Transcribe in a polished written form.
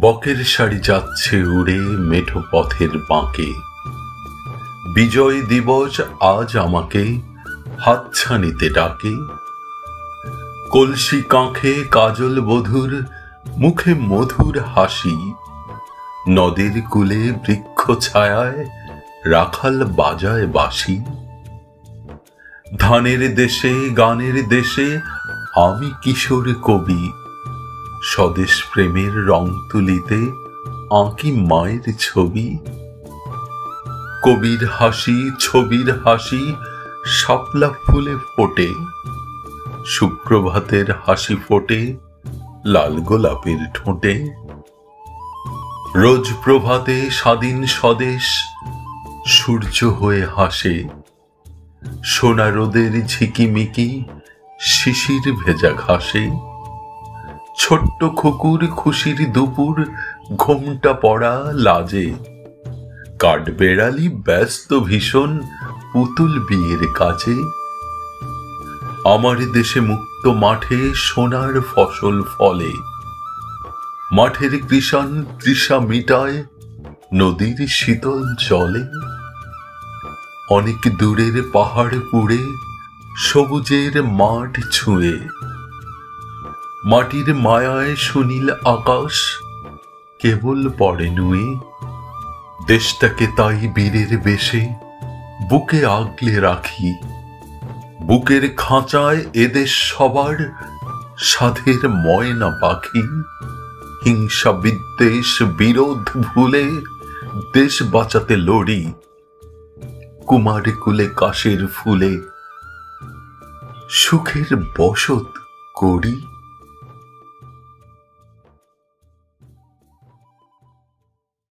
বকের শাড়ি যাচ্ছে উড়ে মেঠো পথের বাঁকে। বিজয় দিবস আজ আমাকে হাতছানিতে ডাকে। কলসি কাঁখে কাজল বধূর মুখে মধুর হাসি। নদীর কূলে বৃক্ষ ছায়ায় রাখাল বাজায় বাঁশি। ধানের দেশে গানের দেশে আমি কিশোর কবি। স্বদেশ প্রেমের রং তুলিতে আঁকি মায়ের ছবি। কবির হাসি ছবির হাসি শাপলা ফুলে ফোটে। সুপ্রভাতের হাসি ফোটে লাল গোলাপের ঠোঁটে। রোজ প্রভাতে স্বাধীন স্বদেশ সূর্য হয়ে হাসে। সোনা রোদের ঝিকিমিকি শিশির ভেজা ঘাসে। ছোট্ট খুকুর খুশির দুপুর ঘোমটা পড়া লাজে। কাঠবেড়ালি ব্যস্ত ভীষণ পুতুল বিয়ের কাজে। আমার দেশে মুক্ত মাঠে সোনার ফসল ফলে। মাঠের কৃষাণ তৃষা মিটায় নদীর শীতল জলে। অনেক দূরের পাহাড় পুড়ে সবুজের মাঠ ছুঁয়ে। মাটির মায়ায় সুনীল আকাশ কেবল পড়ে নুয়ে। দেশটাকে তাই বীরের বেশে বুকে আগলে রাখি। বুকের খাঁচায় এদেশ সবার সাধের ময়না পাখি। হিংসা বিদ্বেষ বিরোধ ভুলে দেশ বাঁচাতে লড়ি। কুমার কুলে কাশের ফুলে সুখের বসত করি।